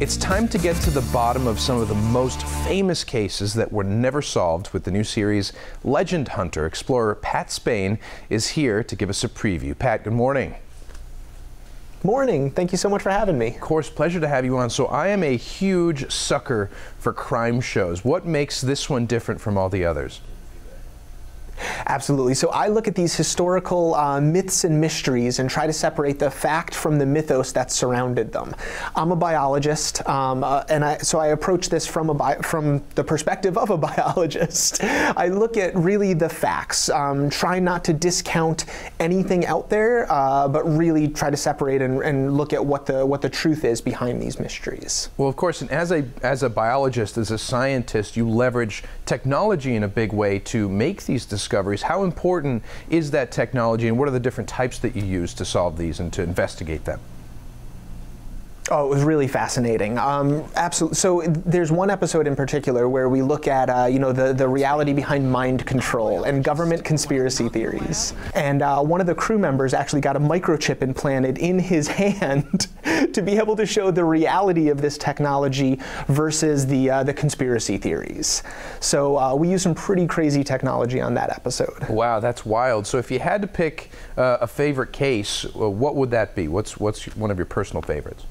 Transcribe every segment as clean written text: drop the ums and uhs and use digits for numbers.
It's time to get to the bottom of some of the most famous cases that were never solved with the new series Legend Hunter. Explorer Pat Spain is here to give us a preview. Pat, good morning. Morning. Thank you so much for having me. Of course, pleasure to have you on. So I am a huge sucker for crime shows. What makes this one different from all the others? Absolutely. So I look at these historical myths and mysteries and try to separate the fact from the mythos that surrounded them. I'm a biologist, so I approach this from the perspective of a biologist. I look at really the facts, try not to discount anything out there, but really try to separate and look at what the truth is behind these mysteries. Well, of course, and as a biologist, as a scientist, you leverage technology in a big way to make these discoveries. How important is that technology, and what are the different types that you use to solve these and to investigate them? Oh, it was really fascinating. Absolutely. So there's one episode in particular where we look at, the reality behind mind control and government conspiracy theories. And one of the crew members actually got a microchip implanted in his hand to be able to show the reality of this technology versus the conspiracy theories. So we use some pretty crazy technology on that episode. Wow, that's wild. So if you had to pick a favorite case, what would that be? What's one of your personal favorites?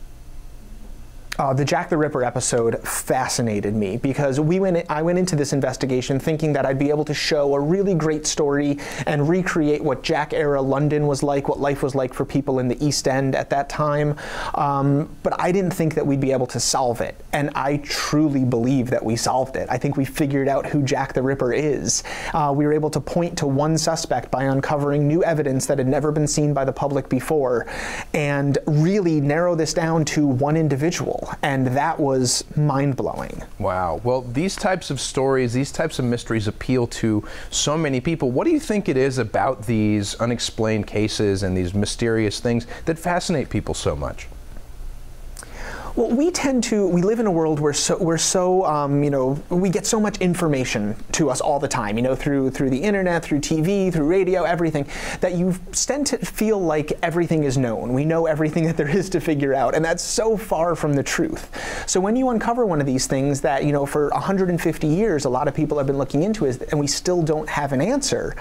The Jack the Ripper episode fascinated me because I went into this investigation thinking that I'd be able to show a really great story and recreate what Jack-era London was like, what life was like for people in the East End at that time. But I didn't think that we'd be able to solve it. And I truly believe that we solved it. I think we figured out who Jack the Ripper is. We were able to point to one suspect by uncovering new evidence that had never been seen by the public before and really narrow this down to one individual. And that was mind-blowing. Wow. Well, these types of stories, these types of mysteries appeal to so many people. What do you think it is about these unexplained cases and these mysterious things that fascinate people so much? Well, we live in a world where we get so much information to us all the time, through the internet, through TV, through radio, everything, that you tend to feel like everything is known. We know everything that there is to figure out, and that's so far from the truth. So when you uncover one of these things that, for 150 years, a lot of people have been looking into it, and we still don't have an answer,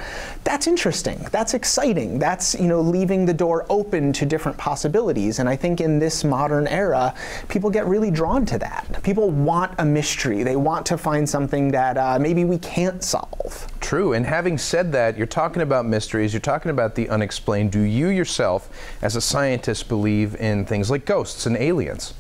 that's interesting. That's exciting. That's, leaving the door open to different possibilities. And I think in this modern era, people get really drawn to that. People want a mystery. They want to find something that maybe we can't solve. True, and having said that, you're talking about mysteries, you're talking about the unexplained. Do you yourself, as a scientist, believe in things like ghosts and aliens?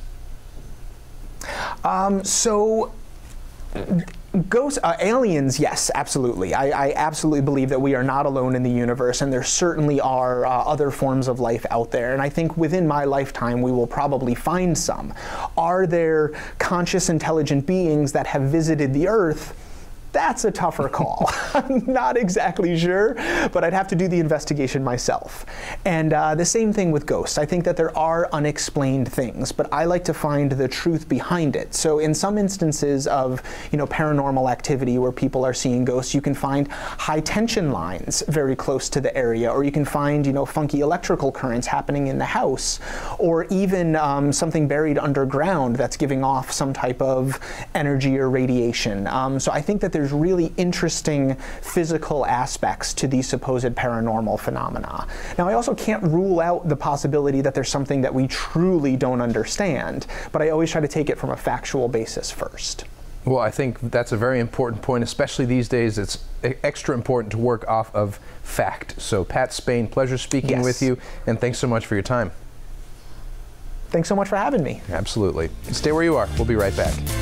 Ghosts, aliens, yes, absolutely. I absolutely believe that we are not alone in the universe, and there certainly are other forms of life out there. And I think within my lifetime, we will probably find some. Are there conscious, intelligent beings that have visited the Earth? That's a tougher call. I'm not exactly sure, but I'd have to do the investigation myself. And the same thing with ghosts. I think that there are unexplained things, but I like to find the truth behind it. So in some instances of, paranormal activity where people are seeing ghosts, you can find high tension lines very close to the area, or you can find, funky electrical currents happening in the house, or even something buried underground that's giving off some type of energy or radiation. So I think that there's really interesting physical aspects to these supposed paranormal phenomena. Now, I also can't rule out the possibility that there's something that we truly don't understand, but I always try to take it from a factual basis first. Well, I think that's a very important point, especially these days. It's extra important to work off of fact. So, Pat Spain, pleasure speaking with you, and thanks so much for your time. Thanks so much for having me. Absolutely. Stay where you are. We'll be right back.